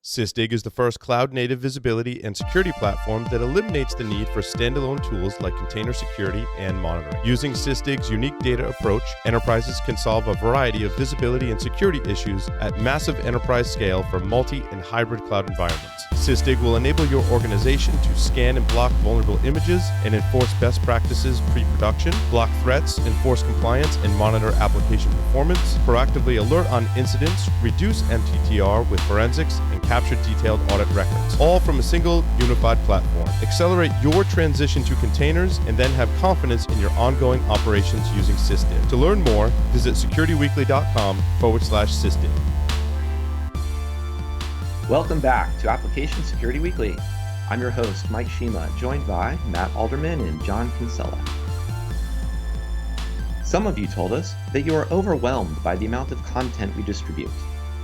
Sysdig is the first cloud-native visibility and security platform that eliminates the need for standalone tools like container security and monitoring. Using Sysdig's unique data approach, enterprises can solve a variety of visibility and security issues at massive enterprise scale for multi- and hybrid cloud environments. Sysdig will enable your organization to scan and block vulnerable images and enforce best practices pre-production, block threats, enforce compliance, and monitor application performance, proactively alert on incidents, reduce MTTR with forensics, and capture detailed audit records, all from a single unified platform. Accelerate your transition to containers and then have confidence in your ongoing operations using Sysdig. To learn more, visit securityweekly.com/Sysdig. Welcome back to Application Security Weekly. I'm your host, Mike Shima, joined by Matt Alderman and John Kinsella. Some of you told us that you are overwhelmed by the amount of content we distribute.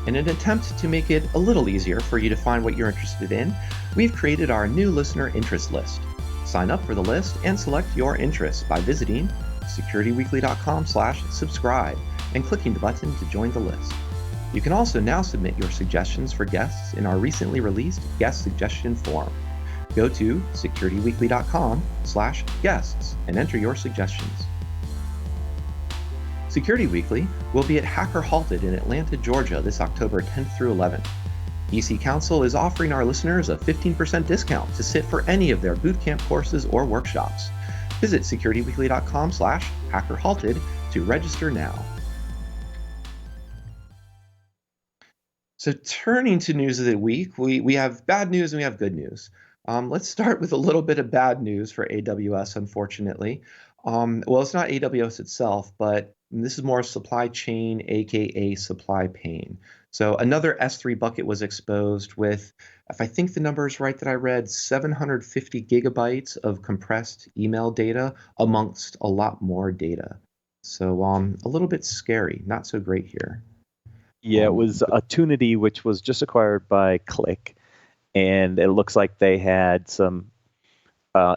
In an attempt to make it a little easier for you to find what you're interested in, we've created our new listener interest list. Sign up for the list and select your interests by visiting securityweekly.com/subscribe and clicking the button to join the list. You can also now submit your suggestions for guests in our recently released guest suggestion form. Go to securityweekly.com/guests and enter your suggestions. Security Weekly will be at Hacker Halted in Atlanta, Georgia this October 10th through 11th. EC Council is offering our listeners a 15% discount to sit for any of their bootcamp courses or workshops. Visit securityweekly.com/hackerhalted to register now. So turning to news of the week, we have bad news and we have good news. Let's start with a little bit of bad news for AWS, unfortunately. Well, it's not AWS itself, but this is more supply chain, aka supply pain. So another S3 bucket was exposed with, if I think the number is right that I read, 750 gigabytes of compressed email data amongst a lot more data. So a little bit scary, not so great here. Yeah, it was Attunity, which was just acquired by Click, and it looks like they had some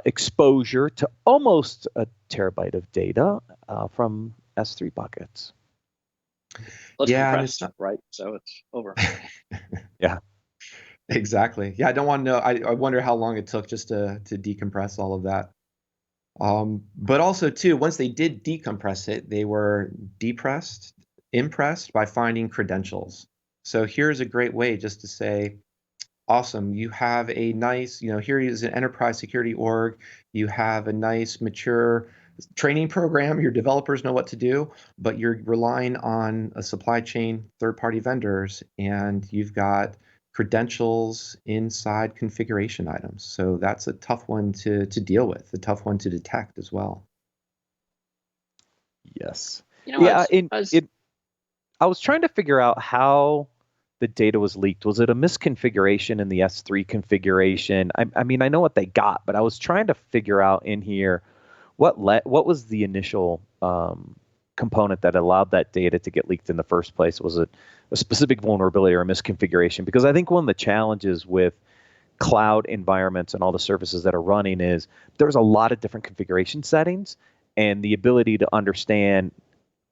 exposure to almost a terabyte of data from S3 buckets. Well, Yeah, compressed, right? So it's over. Yeah, exactly. Yeah, I don't want to know. I wonder how long it took just to decompress all of that. But also, too, once they did decompress it, they were impressed by finding credentials. So here's a great way just to say, awesome, you have a nice, here is an enterprise security org, you have a nice mature training program, your developers know what to do, but you're relying on a supply chain, third-party vendors, and you've got credentials inside configuration items. So that's a tough one to deal with, a tough one to detect as well. Yes. Yeah, I was trying to figure out how the data was leaked. Was it a misconfiguration in the S3 configuration? I mean, I know what they got, but I was trying to figure out in here what was the initial component that allowed that data to get leaked in the first place. Was it a specific vulnerability or a misconfiguration? Because I think one of the challenges with cloud environments and all the services that are running is there's a lot of different configuration settings, and the ability to understand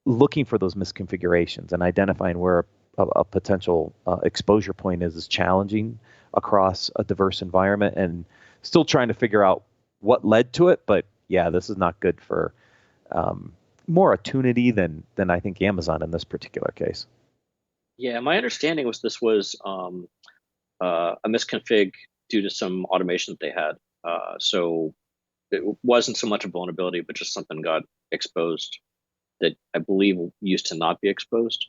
looking for those misconfigurations and identifying where a potential exposure point is challenging across a diverse environment, and still trying to figure out what led to it. But yeah, this is not good for more Attunity than I think Amazon in this particular case. Yeah, my understanding was this was a misconfig due to some automation that they had. So it wasn't so much a vulnerability, but just something got exposed that I believe used to not be exposed.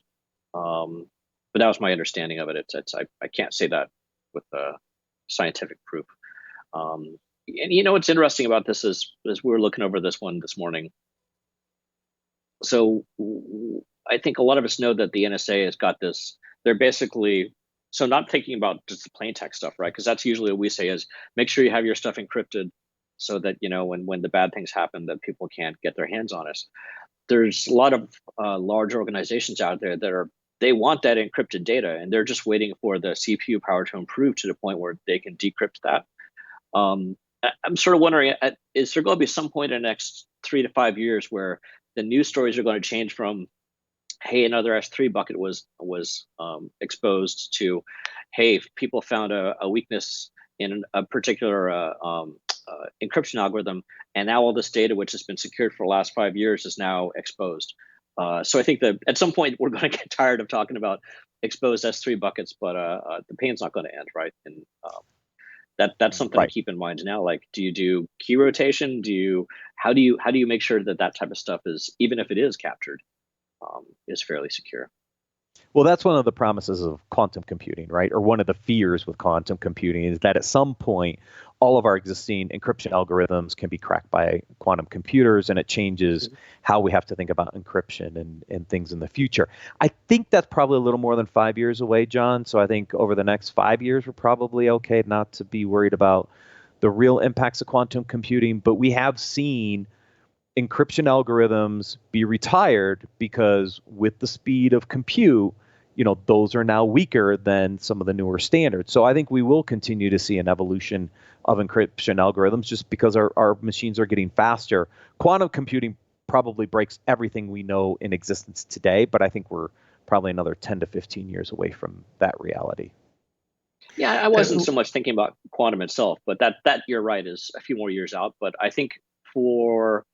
But that was my understanding of it. I can't say that with scientific proof. And what's interesting about this is we were looking over this one this morning. So I think a lot of us know that the NSA has got this. They're basically not thinking about just the plain text stuff, right? Because that's usually what we say is make sure you have your stuff encrypted so that when the bad things happen, that people can't get their hands on us. There's a lot of large organizations out there that they want that encrypted data, and they're just waiting for the CPU power to improve to the point where they can decrypt that. I'm sort of wondering, is there going to be some point in the next 3 to 5 years where the news stories are going to change from, hey, another S3 bucket was exposed to, hey, people found a weakness in a particular encryption algorithm, and now all this data, which has been secured for the last 5 years, is now exposed. So I think that at some point we're going to get tired of talking about exposed S3 buckets, but the pain's not going to end, right? And that's something Right. to keep in mind now. Like, do you do key rotation? How do you make sure that that type of stuff is, even if it is captured, is fairly secure? Well, that's one of the promises of quantum computing, right? Or one of the fears with quantum computing is that at some point, all of our existing encryption algorithms can be cracked by quantum computers, and it changes how we have to think about encryption and things in the future. I think that's probably a little more than 5 years away, John. So I think over the next 5 years, we're probably okay not to be worried about the real impacts of quantum computing. But we have seen encryption algorithms be retired because with the speed of compute, those are now weaker than some of the newer standards. So I think we will continue to see an evolution of encryption algorithms just because our machines are getting faster. Quantum computing probably breaks everything we know in existence today, but I think we're probably another 10 to 15 years away from that reality. Yeah, I wasn't so much thinking about quantum itself, but that you're right, is a few more years out. But I think for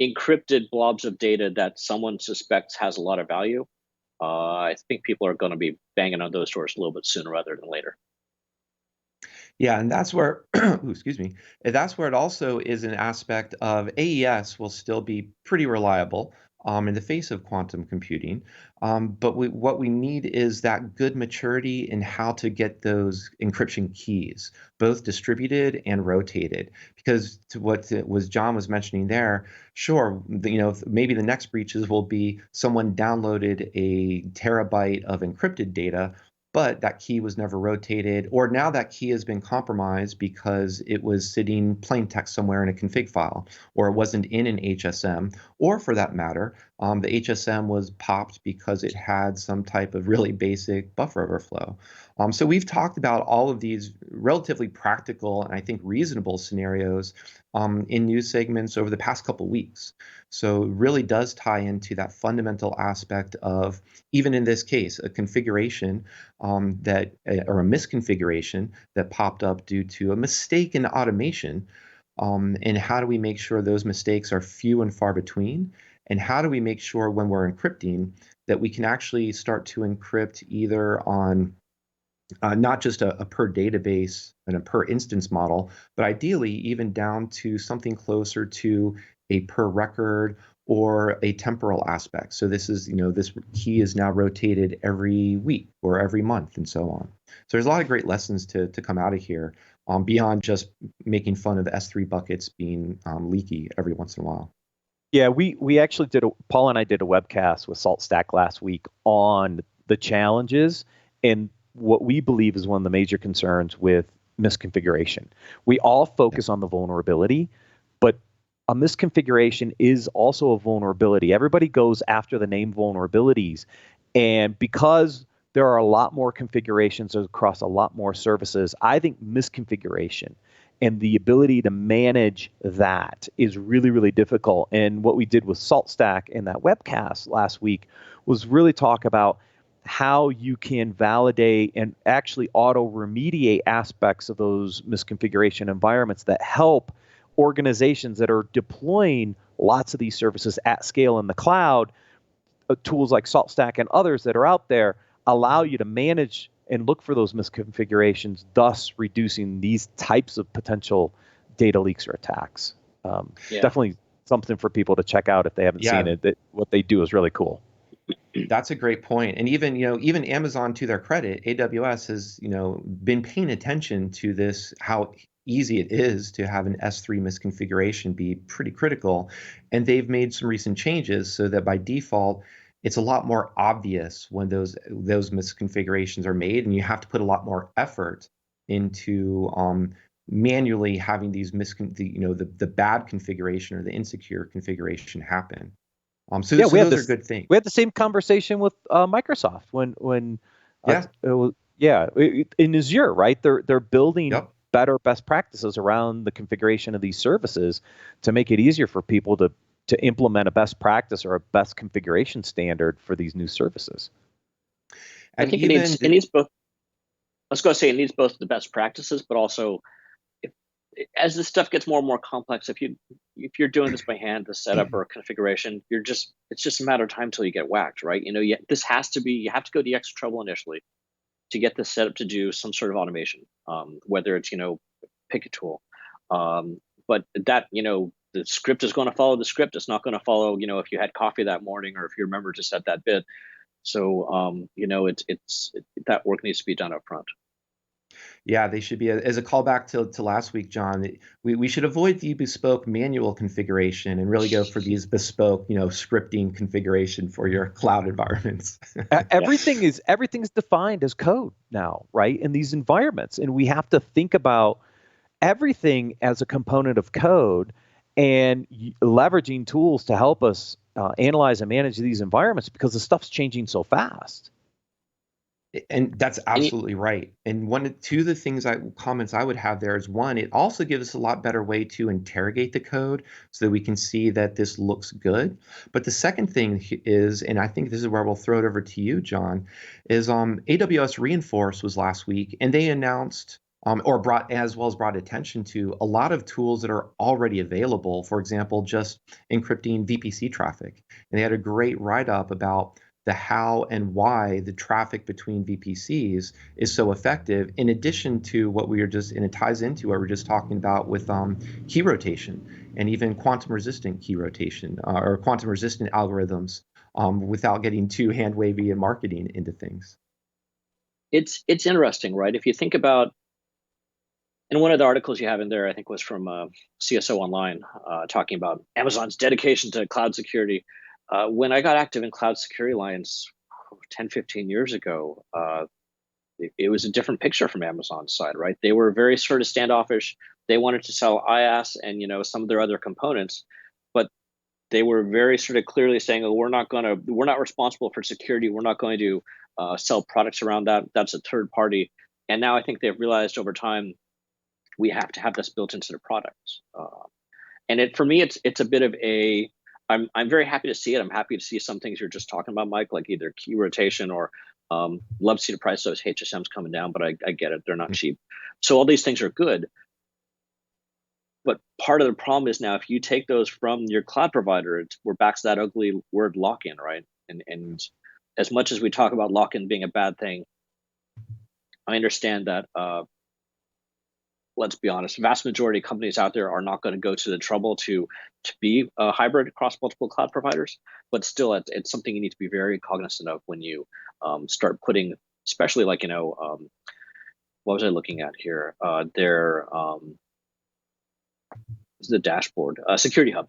encrypted blobs of data that someone suspects has a lot of value, I think people are going to be banging on those doors a little bit sooner rather than later. Yeah, and that's where, excuse me, that's where it also is an aspect of AES will still be pretty reliable in the face of quantum computing. But what we need is that good maturity in how to get those encryption keys, both distributed and rotated. Because to what John was mentioning there, sure, maybe the next breaches will be someone downloaded a terabyte of encrypted data, but that key was never rotated, or now that key has been compromised because it was sitting plain text somewhere in a config file, or it wasn't in an HSM, or for that matter, the HSM was popped because it had some type of really basic buffer overflow. So we've talked about all of these relatively practical and I think reasonable scenarios in news segments over the past couple weeks. So it really does tie into that fundamental aspect of, even in this case, a configuration or a misconfiguration that popped up due to a mistake in automation. And how do we make sure those mistakes are few and far between? And how do we make sure when we're encrypting that we can actually start to encrypt either on not just a per database and a per instance model, but ideally even down to something closer to a per record or a temporal aspect. So this is, this key is now rotated every week or every month and so on. So there's a lot of great lessons to come out of here beyond just making fun of S3 buckets being leaky every once in a while. Yeah, we actually Paul and I did a webcast with SaltStack last week on the challenges and what we believe is one of the major concerns with misconfiguration. We all focus on the vulnerability, but a misconfiguration is also a vulnerability. Everybody goes after the name vulnerabilities. And because there are a lot more configurations across a lot more services, I think misconfiguration and the ability to manage that is really, really difficult. And what we did with SaltStack in that webcast last week was really talk about how you can validate and actually auto-remediate aspects of those misconfiguration environments that help organizations that are deploying lots of these services at scale in the cloud. Tools like SaltStack and others that are out there allow you to manage and look for those misconfigurations, thus reducing these types of potential data leaks or attacks. Definitely something for people to check out if they haven't seen it. What they do is really cool. That's a great point. And even, even Amazon, to their credit, AWS has, been paying attention to this, how easy it is to have an S3 misconfiguration be pretty critical. And they've made some recent changes so that by default, it's a lot more obvious when those misconfigurations are made, and you have to put a lot more effort into manually having these the bad configuration or the insecure configuration happen. So those are good things. We had the same conversation with Microsoft when in Azure, right? They're building better best practices around the configuration of these services to make it easier for people to to implement a best practice or a best configuration standard for these new services. I think it needs both. I was going to say it needs both the best practices, but also as this stuff gets more and more complex, if you're doing this by hand, the setup or configuration, it's just a matter of time until you get whacked, right? You have to go the extra trouble initially to get this set up to do some sort of automation, whether it's pick a tool, but that the script is going to follow the script. It's not going to follow if you had coffee that morning or if you remember to set that bit. So that work needs to be done up front. Yeah, they should be, as a callback to last week, John, we should avoid the bespoke manual configuration and really go for these bespoke, scripting configuration for your cloud environments. Everything's defined as code now, right? In these environments. And we have to think about everything as a component of code and leveraging tools to help us analyze and manage these environments because the stuff's changing so fast. And that's absolutely right. And two of the comments I would have there is, one, it also gives us a lot better way to interrogate the code so that we can see that this looks good. But the second thing is, and I think this is where we'll throw it over to you, John, is AWS Reinforce was last week, and they announced or brought attention to a lot of tools that are already available. For example, just encrypting VPC traffic. And they had a great write-up about the how and why the traffic between VPCs is so effective, in addition to and it ties into what we're just talking about with key rotation and even quantum resistant key rotation or quantum resistant algorithms without getting too hand wavy and marketing into things. It's interesting, right? If you think about, and one of the articles you have in there, I think was from CSO Online, talking about Amazon's dedication to cloud security. When I got active in Cloud Security Alliance 10, 15 years ago, it was a different picture from Amazon's side, right? They were very sort of standoffish. They wanted to sell IaaS and some of their other components, but they were very sort of clearly saying, "Oh, we're not responsible for security. We're not going to sell products around that. That's a third party." And now I think they've realized over time we have to have this built into the products. And for me, it's a bit of a I'm very happy to see it. I'm happy to see some things you're just talking about, Mike, like either key rotation or love to see the price of those HSMs coming down, but I get it. They're not cheap. So all these things are good. But part of the problem is now if you take those from your cloud provider, we're back to that ugly word lock-in, right? And as much as we talk about lock-in being a bad thing, I understand that let's be honest, vast majority of companies out there are not going to go to the trouble to be a hybrid across multiple cloud providers. But still, it's something you need to be very cognizant of when you start putting, especially like, what was I looking at here? The dashboard, Security Hub.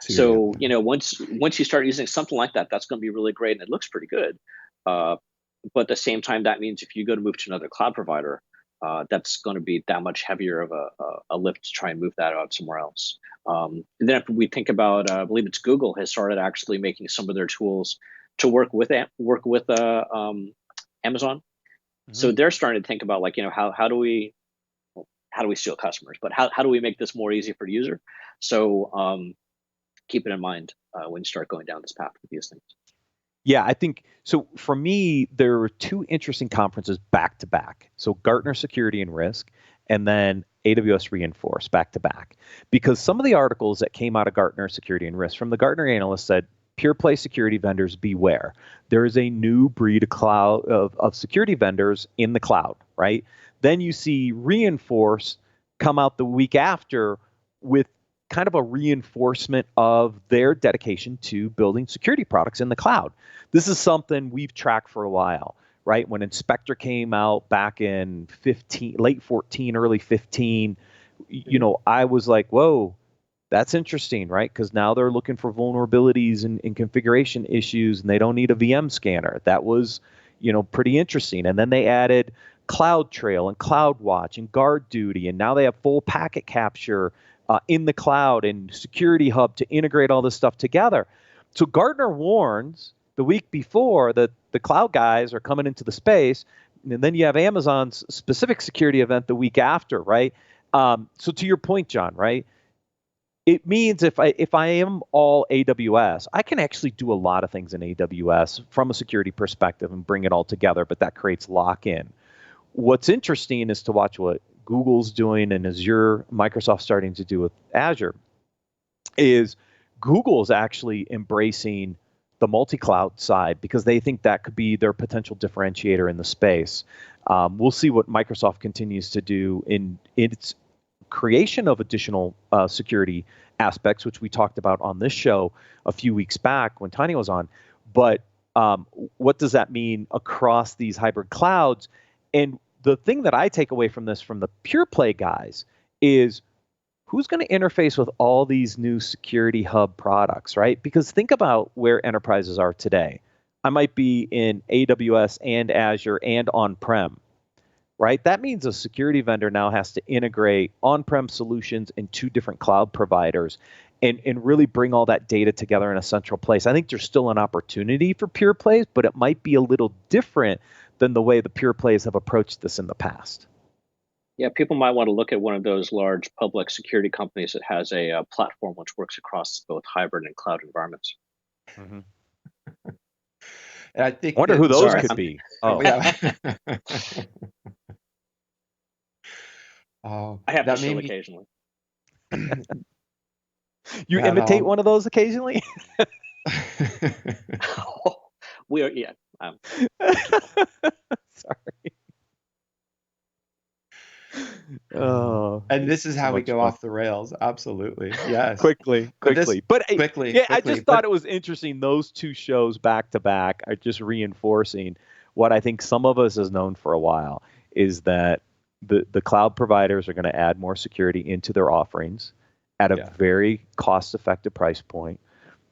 So, once you start using something like that, that's going to be really great and it looks pretty good. But at the same time, that means if you go to move to another cloud provider, that's going to be that much heavier of a lift to try and move that out somewhere else. And then if we think about, I believe it's Google has started actually making some of their tools to work with Amazon. Mm-hmm. So they're starting to think about like, how do we steal customers, but how do we make this more easy for the user? So keep it in mind when you start going down this path with these things. Yeah, I think so. For me, there were two interesting conferences back to back. So Gartner Security and Risk, and then AWS Reinforce back to back. Because some of the articles that came out of Gartner Security and Risk from the Gartner analyst said, pure play security vendors beware. There is a new breed of security vendors in the cloud, right? Then you see Reinforce come out the week after with kind of a reinforcement of their dedication to building security products in the cloud. This is something we've tracked for a while, right? When Inspector came out back in late 14, early 15, I was like, whoa, that's interesting, right? Because now they're looking for vulnerabilities and configuration issues, and they don't need a VM scanner. That was, pretty interesting. And then they added CloudTrail and CloudWatch and Guard Duty, and now they have full packet capture in the cloud and Security Hub to integrate all this stuff together. So Gartner warns the week before that the cloud guys are coming into the space, and then you have Amazon's specific security event the week after, right? So to your point, John, right? It means if I am all AWS, I can actually do a lot of things in AWS from a security perspective and bring it all together, but that creates lock-in. What's interesting is to watch what Google's doing and Azure, Microsoft's starting to do with Azure, is Google's actually embracing the multi-cloud side because they think that could be their potential differentiator in the space. We'll see what Microsoft continues to do in its creation of additional security aspects, which we talked about on this show a few weeks back when Tanya was on. But what does that mean across these hybrid clouds? And the thing that I take away from this, from the pure play guys, is who's going to interface with all these new security hub products, right? Because think about where enterprises are today. I might be in AWS and Azure and on-prem, right? That means a security vendor now has to integrate on-prem solutions in 2 different cloud providers and really bring all that data together in a central place. I think there's still an opportunity for pure plays, but it might be a little different than the way the pure plays have approached this in the past. Yeah, people might want to look at one of those large public security companies that has a platform which works across both hybrid and cloud environments. Mm-hmm. I think wonder who those could be. Oh, yeah. I have to show occasionally. You imitate one of those occasionally? We are, yeah. Sorry. Oh, and this is how we go fun. Off the rails. Absolutely. Yes. quickly. But I just thought it was interesting. Those 2 shows back to back are just reinforcing what I think some of us has known for a while, is that the cloud providers are going to add more security into their offerings at a very cost-effective price point.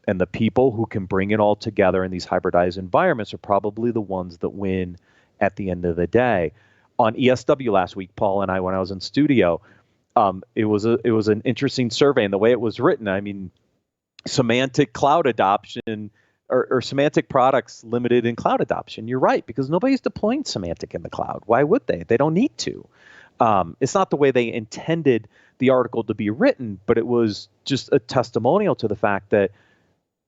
And the people who can bring it all together in these hybridized environments are probably the ones that win at the end of the day. On ESW last week, Paul and I, when I was in studio, it was an interesting survey, and the way it was written, I mean, semantic cloud adoption or semantic products limited in cloud adoption. You're right, because nobody's deploying semantic in the cloud. Why would they? They don't need to. It's not the way they intended the article to be written, but it was just a testimonial to the fact that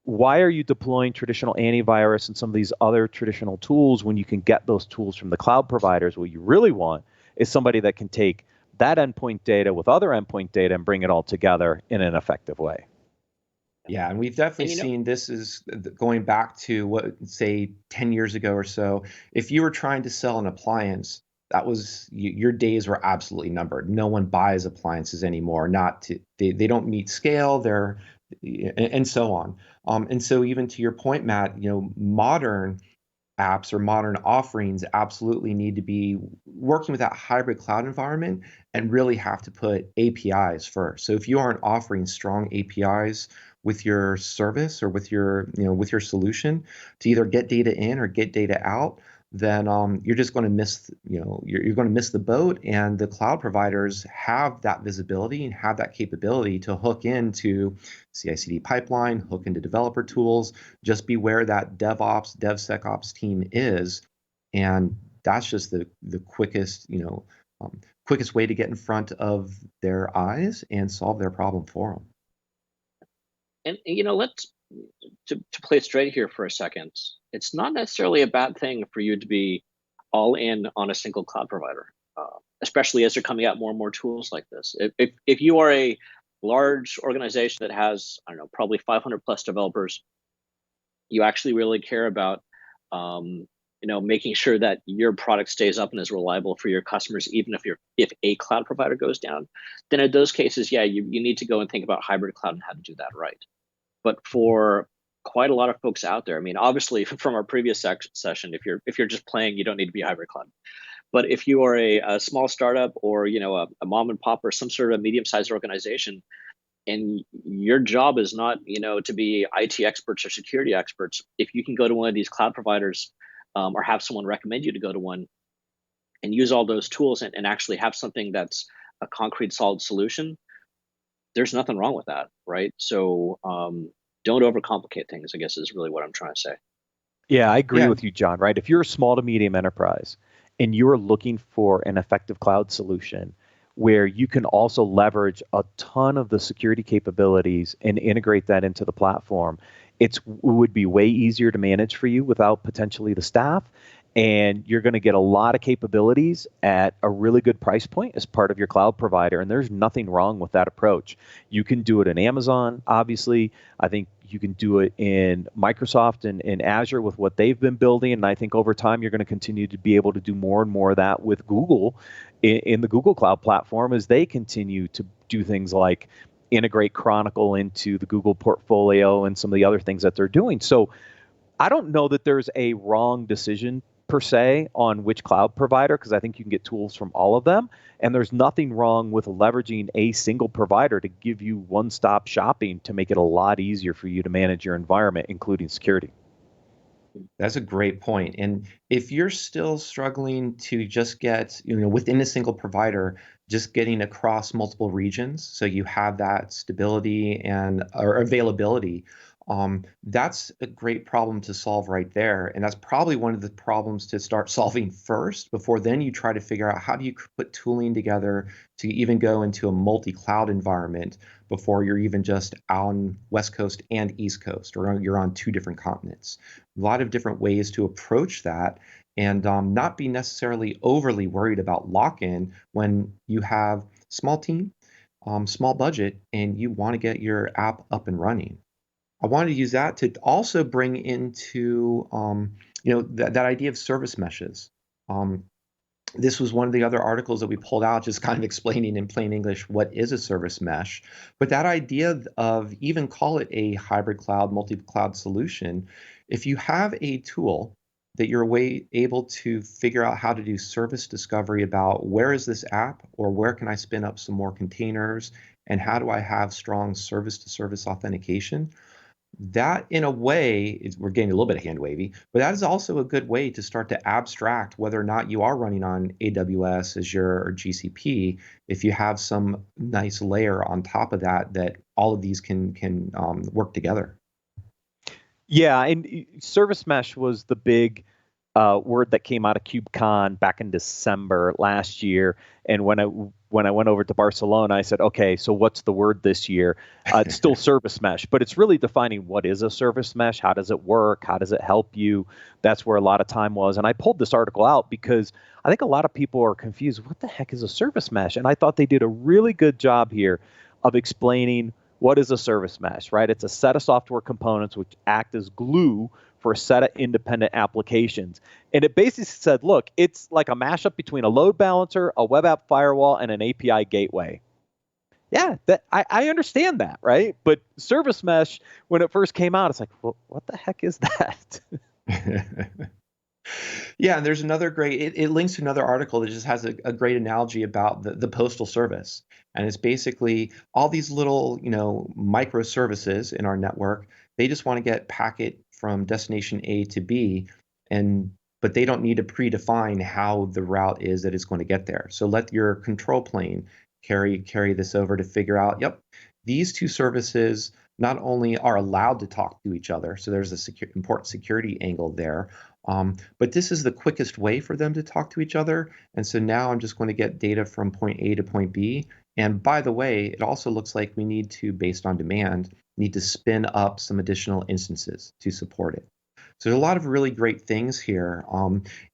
why are you deploying traditional antivirus and some of these other traditional tools when you can get those tools from the cloud providers? What you really want is somebody that can take that endpoint data with other endpoint data and bring it all together in an effective way. Yeah, and we've definitely seen this is going back to what, say, 10 years ago or so. If you were trying to sell an appliance, that was your days were absolutely numbered. No one buys appliances anymore. They don't meet scale. And so on. And so even to your point, Matt, modern apps or modern offerings absolutely need to be working with that hybrid cloud environment and really have to put APIs first. So if you aren't offering strong APIs with your service or with your solution to either get data in or get data out, then you're just going to miss, you're going to miss the boat. And the cloud providers have that visibility and have that capability to hook into CI/CD pipeline, hook into developer tools. Just be where that DevOps, DevSecOps team is, and that's just the quickest, quickest way to get in front of their eyes and solve their problem for them. And let's to play it straight here for a second. It's not necessarily a bad thing for you to be all in on a single cloud provider, especially as they're coming out more and more tools like this. If you are a large organization that has, I don't know, probably 500 plus developers, you actually really care about making sure that your product stays up and is reliable for your customers, even if a cloud provider goes down. Then in those cases, you need to go and think about hybrid cloud and how to do that right. But for quite a lot of folks out there, I mean, obviously from our previous session, if you're just playing, you don't need to be hybrid cloud. But if you are a small startup or a mom and pop or some sort of medium-sized organization, and your job is not to be IT experts or security experts, if you can go to one of these cloud providers or have someone recommend you to go to one and use all those tools and actually have something that's a concrete, solid solution, there's nothing wrong with that, right? So don't overcomplicate things, I guess, is really what I'm trying to say. Yeah, I agree with you, John, right? If you're a small to medium enterprise and you're looking for an effective cloud solution, where you can also leverage a ton of the security capabilities and integrate that into the platform. It would be way easier to manage for you without potentially the staff. And you're going to get a lot of capabilities at a really good price point as part of your cloud provider. And there's nothing wrong with that approach. You can do it in Amazon, obviously. I think you can do it in Microsoft and Azure with what they've been building. And I think over time, you're going to continue to be able to do more and more of that with Google in the Google Cloud platform as they continue to do things like integrate Chronicle into the Google portfolio and some of the other things that they're doing. So I don't know that there's a wrong decision per se on which cloud provider, because I think you can get tools from all of them. And there's nothing wrong with leveraging a single provider to give you one-stop shopping to make it a lot easier for you to manage your environment, including security. That's a great point. And if you're still struggling to just get, within a single provider, just getting across multiple regions, so you have that stability and or availability, that's a great problem to solve right there. And that's probably one of the problems to start solving first before then you try to figure out how do you put tooling together to even go into a multi-cloud environment before you're even just on West Coast and East Coast, or you're on two different continents. A lot of different ways to approach that and not be necessarily overly worried about lock-in when you have small team, small budget, and you want to get your app up and running. I wanted to use that to also bring into, that idea of service meshes. This was one of the other articles that we pulled out, just kind of explaining in plain English what is a service mesh. But that idea of even call it a hybrid cloud, multi-cloud solution, if you have a tool that you're able to figure out how to do service discovery about where is this app, or where can I spin up some more containers, and how do I have strong service-to-service authentication, that in a way we're getting a little bit of hand wavy, but that is also a good way to start to abstract whether or not you are running on AWS, Azure, or GCP. If you have some nice layer on top of that all of these can work together. Yeah, and service mesh was the big word that came out of KubeCon back in December last year. And when I went over to Barcelona, I said, okay, so what's the word this year? It's still service mesh, but it's really defining what is a service mesh, how does it work, how does it help you? That's where a lot of time was. And I pulled this article out because I think a lot of people are confused. What the heck is a service mesh? And I thought they did a really good job here of explaining what is a service mesh, right? It's a set of software components which act as glue for a set of independent applications. And it basically said, look, it's like a mashup between a load balancer, a web app firewall, and an API gateway. Yeah, I understand that, right? But service mesh, when it first came out, it's like, well, what the heck is that? Yeah, and there's another great, it links to another article that just has a great analogy about the Postal Service. And it's basically all these little, microservices in our network. They just want to get packet from destination A to B, but they don't need to predefine how the route is that it's going to get there. So let your control plane carry this over to figure out, yep, these two services not only are allowed to talk to each other, so there's a important security angle there, but this is the quickest way for them to talk to each other. And so now I'm just going to get data from point A to point B. And by the way, it also looks like we need to, based on demand, need to spin up some additional instances to support it. So there's a lot of really great things here.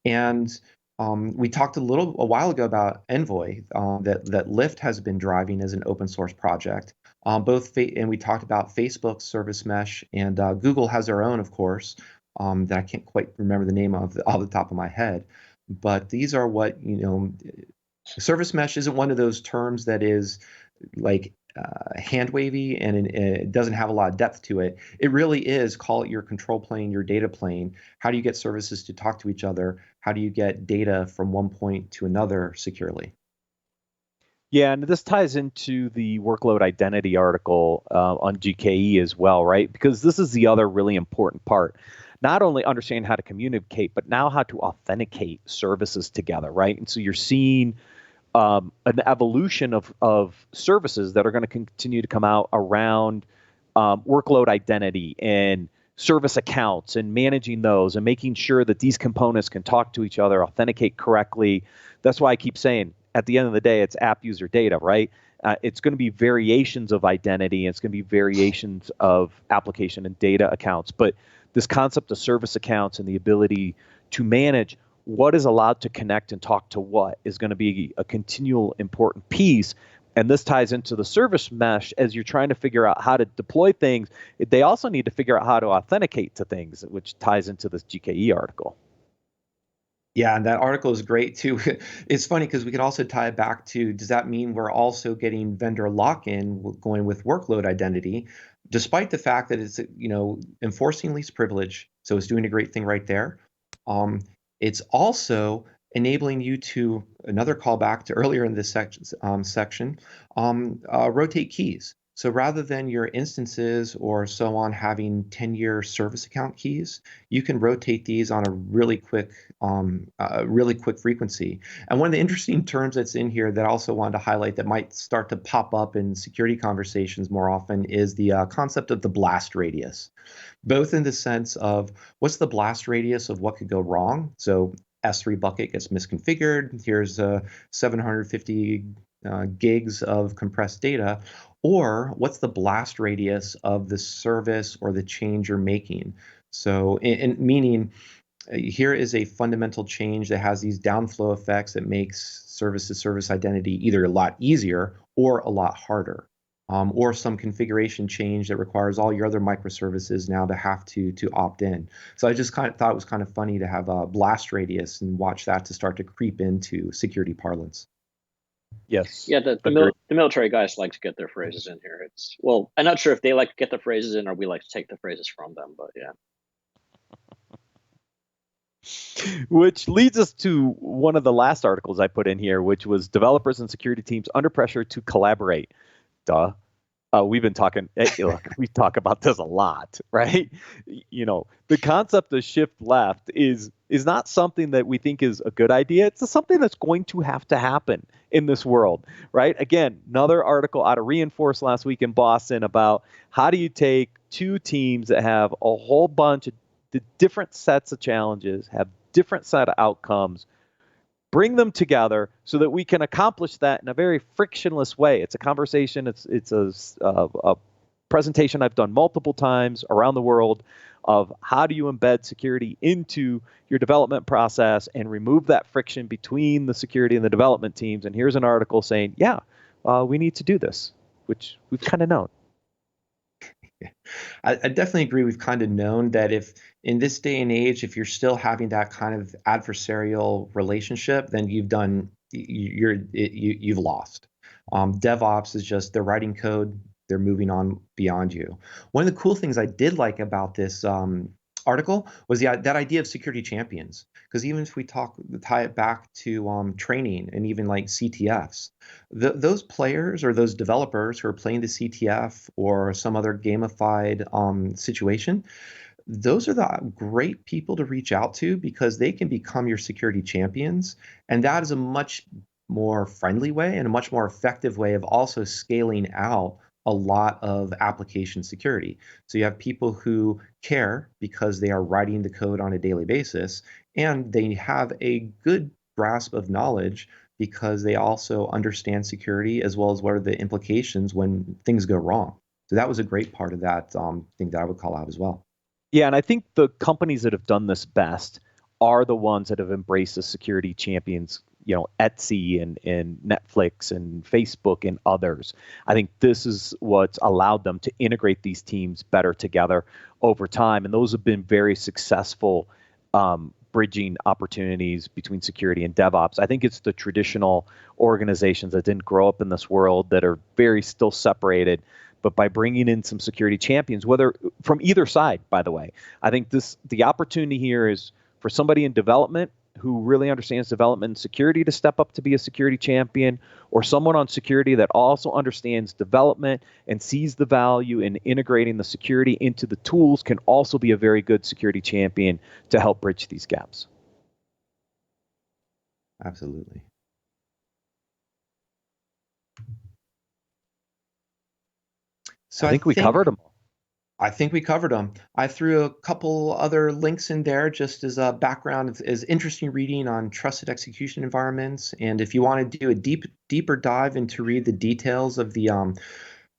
We talked a while ago about Envoy that Lyft has been driving as an open source project. And we talked about Facebook's service mesh, and Google has their own, of course, that I can't quite remember the name of off the top of my head. But these are what, service mesh isn't one of those terms that is like hand wavy and it doesn't have a lot of depth to it. It really is, call it your control plane, your data plane. How do you get services to talk to each other? How do you get data from one point to another securely? Yeah, and this ties into the workload identity article on GKE as well, right? Because this is the other really important part. Not only understanding how to communicate, but now how to authenticate services together, right? And so you're seeing an evolution of services that are going to continue to come out around workload identity and service accounts and managing those and making sure that these components can talk to each other, authenticate correctly. That's why I keep saying at the end of the day, it's app user data, right? It's going to be variations of identity, and it's going to be variations of application and data accounts. But this concept of service accounts and the ability to manage what is allowed to connect and talk to what is going to be a continual important piece. And this ties into the service mesh as you're trying to figure out how to deploy things. They also need to figure out how to authenticate to things, which ties into this GKE article. Yeah, and that article is great too. It's funny because we can also tie it back to, does that mean we're also getting vendor lock-in going with workload identity, despite the fact that it's, enforcing least privilege, so it's doing a great thing right there. It's also enabling you to, another callback to earlier in this section, rotate keys. So rather than your instances or so on having 10-year service account keys, you can rotate these on a really quick frequency. And one of the interesting terms that's in here that I also wanted to highlight that might start to pop up in security conversations more often is the concept of the blast radius, both in the sense of what's the blast radius of what could go wrong. So S3 bucket gets misconfigured. Here's 750 gigs of compressed data. Or what's the blast radius of the service or the change you're making? So, meaning here is a fundamental change that has these downflow effects that makes service-to-service identity either a lot easier or a lot harder. Or some configuration change that requires all your other microservices now to have to opt in. So I just kind of thought it was kind of funny to have a blast radius and watch that to start to creep into security parlance. Yes. Yeah, the military guys like to get their phrases in here. I'm not sure if they like to get the phrases in or we like to take the phrases from them, but yeah. Which leads us to one of the last articles I put in here, which was developers and security teams under pressure to collaborate. Duh. We've been talking, look, we talk about this a lot, right? The concept of shift left is not something that we think is a good idea. It's something that's going to have to happen in this world, right? Again, another article out of Reinforce last week in Boston about how do you take two teams that have a whole bunch of different sets of challenges, have different set of outcomes, bring them together so that we can accomplish that in a very frictionless way. It's a conversation. It's a presentation I've done multiple times around the world of how do you embed security into your development process and remove that friction between the security and the development teams. And here's an article saying, we need to do this, which we've kind of known. I definitely agree. We've kind of known that if in this day and age, if you're still having that kind of adversarial relationship, then you've lost. DevOps is just they're writing code, they're moving on beyond you. One of the cool things I did like about this article was that idea of security champions. Because even if we tie it back to training and even like CTFs, those players or those developers who are playing the CTF or some other gamified situation, those are the great people to reach out to because they can become your security champions. And that is a much more friendly way and a much more effective way of also scaling out a lot of application security. So you have people who care because they are writing the code on a daily basis, and they have a good grasp of knowledge because they also understand security as well as what are the implications when things go wrong. So that was a great part of that thing that I would call out as well. Yeah, and I think the companies that have done this best are the ones that have embraced the security champions, Etsy and Netflix and Facebook and others. I think this is what's allowed them to integrate these teams better together over time. And those have been very successful bridging opportunities between security and DevOps. I think it's the traditional organizations that didn't grow up in this world that are very still separated. But by bringing in some security champions, whether from either side, by the way, I think the opportunity here is for somebody in development who really understands development and security to step up to be a security champion, or someone on security that also understands development and sees the value in integrating the security into the tools can also be a very good security champion to help bridge these gaps. Absolutely. So I think we covered them all. I think we covered them. I threw a couple other links in there just as a background, as interesting reading on trusted execution environments. And if you want to do a deeper dive into read the details of the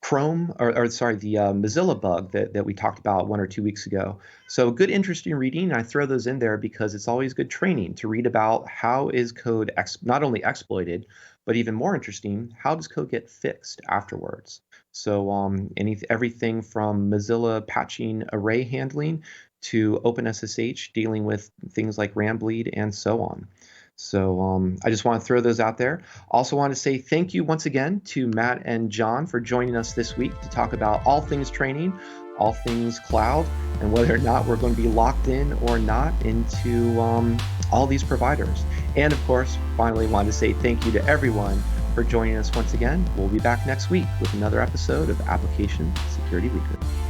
Chrome, or sorry, the Mozilla bug that we talked about 1 or 2 weeks ago. So good, interesting reading. I throw those in there because it's always good training to read about how is code not only exploited, but even more interesting, how does code get fixed afterwards? So everything from Mozilla patching array handling to OpenSSH dealing with things like RAM bleed and so on. So I just want to throw those out there. Also want to say thank you once again to Matt and John for joining us this week to talk about all things training, all things cloud, and whether or not we're going to be locked in or not into all these providers. And of course, finally want to say thank you to everyone for joining us once again. We'll be back next week with another episode of Application Security Weekly.